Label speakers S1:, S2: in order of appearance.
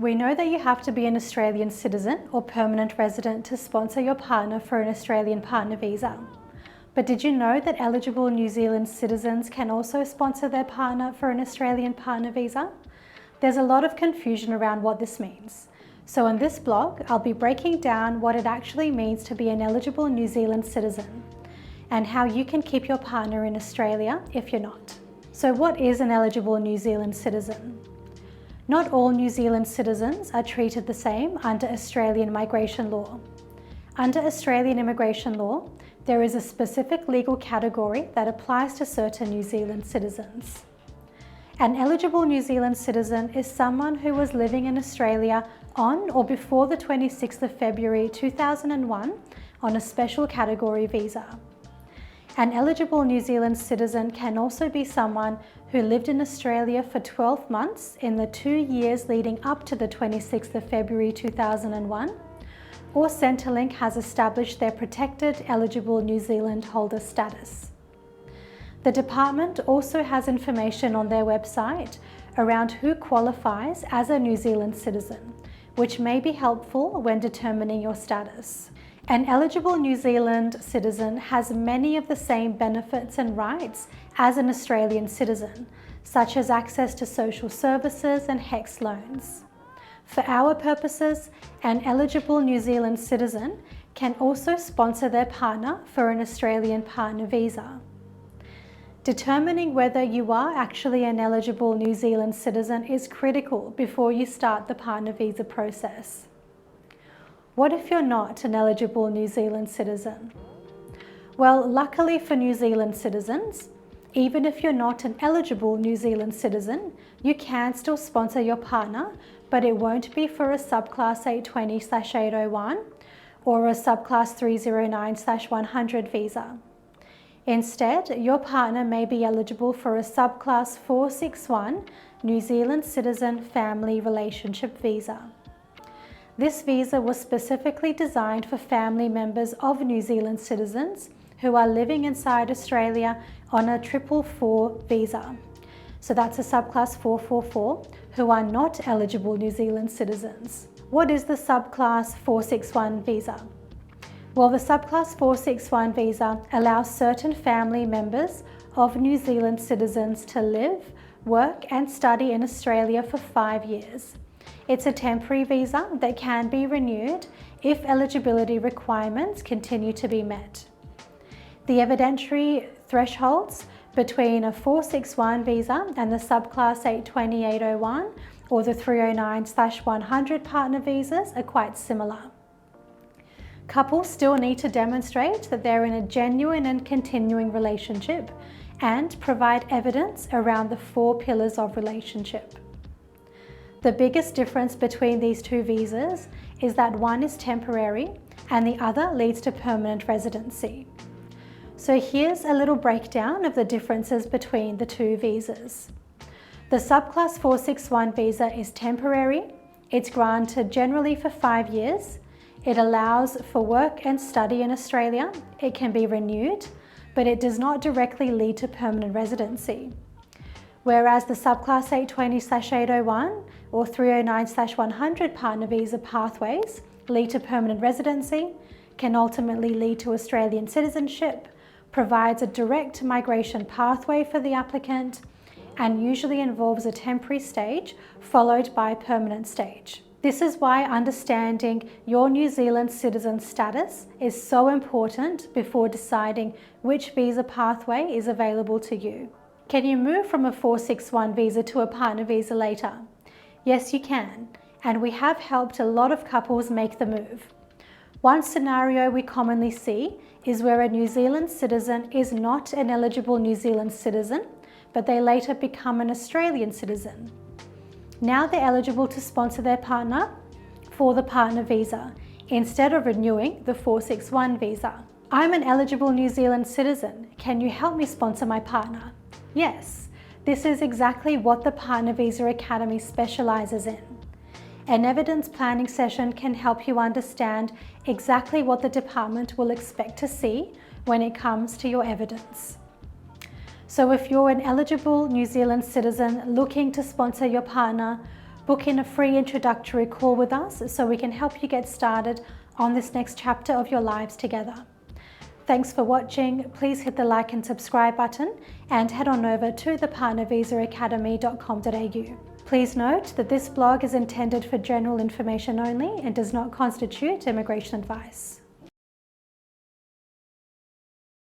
S1: We know that you have to be an Australian citizen or permanent resident to sponsor your partner for an Australian partner visa. But did you know that eligible New Zealand citizens can also sponsor their partner for an Australian partner visa? There's a lot of confusion around what this means. So in this blog, I'll be breaking down what it actually means to be an eligible New Zealand citizen and how you can keep your partner in Australia if you're not. So what is an eligible New Zealand citizen? Not all New Zealand citizens are treated the same under Australian migration law. Under Australian immigration law, there is a specific legal category that applies to certain New Zealand citizens. An eligible New Zealand citizen is someone who was living in Australia on or before the 26th of February 2001 on a special category visa. An eligible New Zealand citizen can also be someone who lived in Australia for 12 months in the 2 years leading up to the 26th of February 2001, or Centrelink has established their protected eligible New Zealand holder status. The department also has information on their website around who qualifies as a New Zealand citizen, which may be helpful when determining your status. An eligible New Zealand citizen has many of the same benefits and rights as an Australian citizen, such as access to social services and HECS loans. For our purposes, an eligible New Zealand citizen can also sponsor their partner for an Australian partner visa. Determining whether you are actually an eligible New Zealand citizen is critical before you start the partner visa process. What if you're not an eligible New Zealand citizen? Well, luckily for New Zealand citizens, even if you're not an eligible New Zealand citizen, you can still sponsor your partner, but it won't be for a Subclass 820/801 or a Subclass 309/100 visa. Instead, your partner may be eligible for a Subclass 461 New Zealand Citizen Family Relationship visa. This visa was specifically designed for family members of New Zealand citizens who are living inside Australia on a 444 visa. So that's a Subclass 444 who are not eligible New Zealand citizens. What is the Subclass 461 visa? Well, the Subclass 461 visa allows certain family members of New Zealand citizens to live, work and study in Australia for 5 years. It's a temporary visa that can be renewed if eligibility requirements continue to be met. The evidentiary thresholds between a 461 visa and the Subclass 820/801 or the 309/100 partner visas are quite similar. Couples still need to demonstrate that they're in a genuine and continuing relationship and provide evidence around the 4 pillars of relationship. The biggest difference between these two visas is that one is temporary and the other leads to permanent residency. So here's a little breakdown of the differences between the two visas. The Subclass 461 visa is temporary. It's granted generally for 5 years. It allows for work and study in Australia. It can be renewed, but it does not directly lead to permanent residency. Whereas the Subclass 820/801 or 309/100 partner visa pathways lead to permanent residency, can ultimately lead to Australian citizenship, provides a direct migration pathway for the applicant, and usually involves a temporary stage followed by a permanent stage. This is why understanding your New Zealand citizen status is so important before deciding which visa pathway is available to you. Can you move from a 461 visa to a partner visa later? Yes, you can, and we have helped a lot of couples make the move. One scenario we commonly see is where a New Zealand citizen is not an eligible New Zealand citizen, but they later become an Australian citizen. Now they're eligible to sponsor their partner for the partner visa instead of renewing the 461 visa. I'm an eligible New Zealand citizen. Can you help me sponsor my partner? Yes, this is exactly what the Partner Visa Academy specialises in. An evidence planning session can help you understand exactly what the department will expect to see when it comes to your evidence. So if you're an eligible New Zealand citizen looking to sponsor your partner, Book in a free introductory call with us so we can help you get started on this next chapter of your lives together. Thanks for watching. Please hit the like and subscribe button and head on over to thepartnervisaacademy.com.au. Please note that this blog is intended for general information only and does not constitute immigration advice.